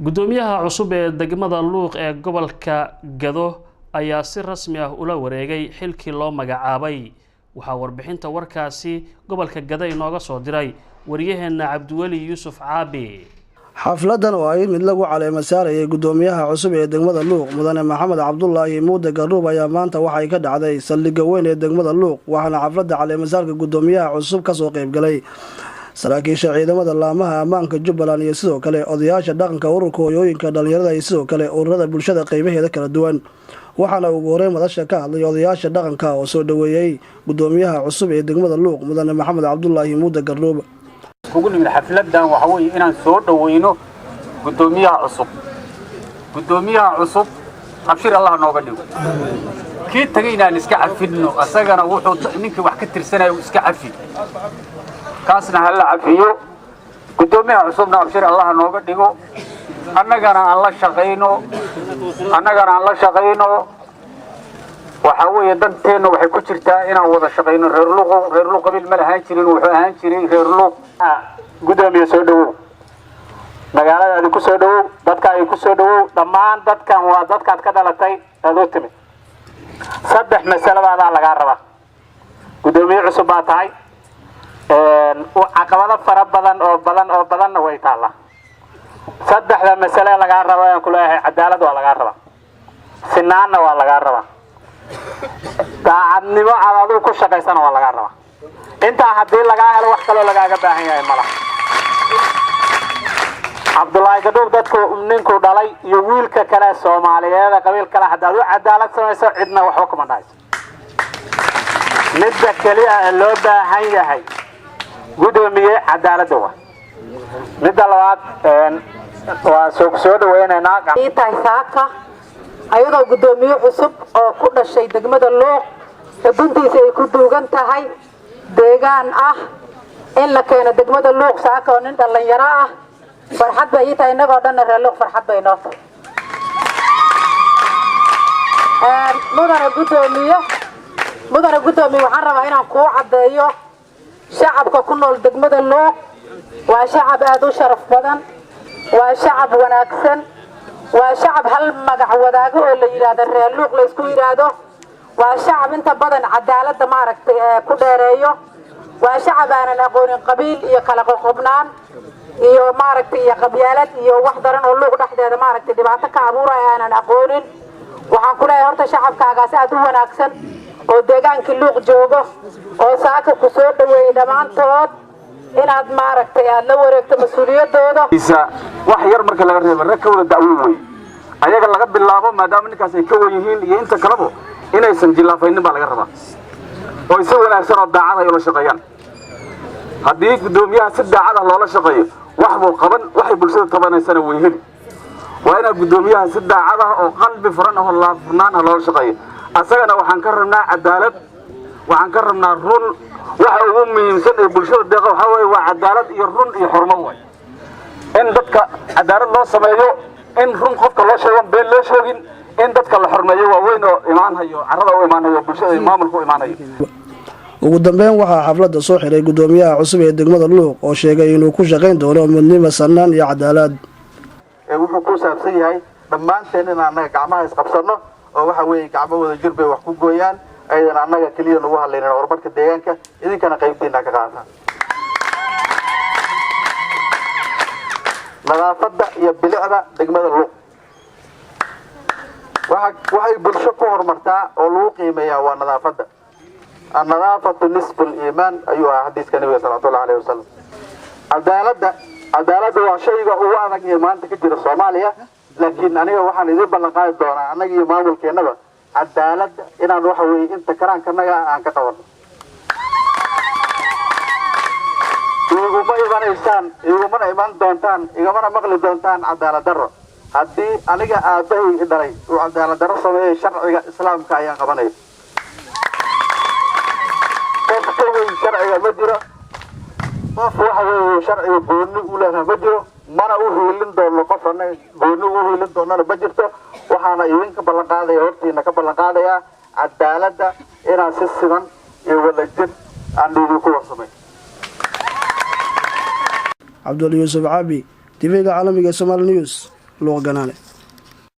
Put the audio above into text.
gudoomiyaha cusub ee degmada Luuq ee gobolka Gado ayaa si rasmi ah ula wareegay xilkii loo magacaabay. Waxa warbixinta warkaasi gobolka Gado inooga soo diray wariyaheena Cabdiwali Yuusuf Caabi. xafladan oo ay mid lagu caleema saarayay gudoomiyaha cusub ee degmada Luuq mudane Maxamed Cabdullaahi Muude Garuub ayaa maanta waxay ka dhacday saldhigga weyn ee degmada Luuq waxaana xafladda caleema saarka gudoomiyaha cusub ka soo qayb galay saraakiisha ciidamada laamaha ammaanka Jubbaland iyo sidoo kale odayaasha dhaqanka ururka hooyooyinka dhalinyarada iyo sidoo kale ururada bulshada qaybaheeda kala duwan waxaana ugu horeyn madasha ka hadlay odayaasha dhaqanka oo soo dhaweeyay gudoomiyaha cusub ee degmada Luuq mudane Maxamed Cabdullaahi Muude Garuub kugu nimid xafladan waxa weeye inaan soo dhaweyno gudoomiyaha cusub abshir Allah nooga dhigo kii tagayna iska cafidno asagana wuxuu ninkii wax ka tirsanayo iska cafi kaasna hal cafiyo gudoomiyaha cusubna abshir Allah nooga dhigo annagana aan la shaqeyno waxa weeye danteena waxay ku jirtaa inaan wada shaqeyno reer Luuq qabiil ma lahaan jirin wuxuu ahaan jiray reer Luuq gudoomiye soo dhawow magaalada ku soo dhawow dadka ay ku soo dhawow dhammaan dadkan waa dadkaad ka dhalatay adoo timid saddex mas'alo baa laga rabaa gudoomiye cusub baa tahay caqabado fara badan way taala saddexda mas'alo laga rabaa aan ku leeyahay cadaalad waa laga rabaa sinaanna waa laga rabaa daacadnimo aad ku shaqeysana waa laga rabaa inta hadii laga helo wax kale lagaaga baahan yahay malaha Cabdullaahi Gaduub dadku ninku dhalay iyo wiilka kale Soomaaliyeed qabiil kale hadaad u cadaalad samayso cidna wax kuma dhayso midda kaliya loo baahan yahay gudoomiye cadaalad waa midda labaad waa soo dhaweynaynaa intaay saaka ayadoo gudoomiye cusub oo ku dhashay degmada Luuq xuduntiisa ay ku duugan tahay deegaan ah in la keeno degmada Luuq saaka oo nin dhalinyaro ah farxad bay tahay inagoo dhan reer Luuq farxad bay noo tahay mudane gudoomiye waxaan rabaa inaan ku cadeeyo shacabka ku nool degmada Luuq waa shacab aad u sharaf badan waa shacab wanaagsan waa shacab hal magac wadaago oo la yiraahdo reer Luuq la isku yiraahdo waa shacab inta badan cadaaladda maaragtay ku dheereeyo waa shacab aan aqoonin qabiil iyo kala qoqobnaan iyo maaragtay iyo qabyaalad iyo wax daran oo Luuq dhaxdeeda maaragtay dhibaato ka abuuray aan aqoonin waxaan ku leeyahay horta shacabkaagaas aad u wanaagsan oo deegaankii Luuq joogo oo saaka ku soo dhaweeyay dhamaantood inaad maaragtay aad la wareegto mas'uuliyadooda wax yar marka laga reebo rakawda dacwo way ayaga laga bilaabo maadaama ninkaas ay ka weyihiin iyo inta kaleba inaysan jilaafaynin baa laga rabaa oo si wanaagsan oo daacad ay ula shaqeeyaan haddii gudoomiyaha si daacad ah loola shaqeeyo wax buu qaban waxay bulshada tabanaysan way heli waa in gudoomiyaha si daacad ah oo qalbi furan oo laafnaan ah loola shaqeeyo asagana waxaan ka rabnaa cadaalad waxaan ka rabnaa run waxa ugu muhiimsan ee bulshada deeqa waxa weeye waa cadaalad iyo run iyo xurmo way in dadka cadaalad loo sameeyo in run qofka loo sheego been loo sheegin in dadka la xurmeeyo waa weyn oo imaanayo carrada u imaanayo bulshada maamulku imaanayo ugu dambeyn waxaa xafladda soo xiray gudoomiyaha cusub ee degmada Luuq oo sheegay inuu ku shaqeyn doono midnimo sanaan iyo cadaalad wuxuu ku saabsan yahay dhammaanteen in annaga gacmaha isqabsano oo waxa weeye gacmo wada jir bay wax ku gooyaan aydan annaga kaliya nagu hadlaynin horumarka deegaanka idinkana qaybteena ka qaataan nadaafadda iyo bilicda degmada Luuq waxay bulsho ku horumartaa oo lagu qiimeeyaa waa nadaafadda النظافة نصف الإيمان أيها حديث النبي صلى الله عليه وسلم عدالة وشيء هو أنك إيمان تكتير الصومالية لكن أنا وحنا إذا بلغاية دونا أنا إيمان الكنبة عدالة إن نروح وإنت كران كنا عن كتور يقوم إيمان دونتان يقوم مغلي دونتان عدالة درة هدي أنا أبي إدري وعدالة درة صومية شرع الإسلام كأيان قبني شرعي مجرى ما فوحه شرعي بوني ولا مجرى ما أنا أقول دون قفنا بوني أقول دون أنا بجرته وحنا يوينك بلقاده يورتي إنك بلقاده يا عدالة إن أساسا يولجت عندي ذكور سمي عبدالله يوسف عابي تيفيق عالمي Somali News luuq ganaane.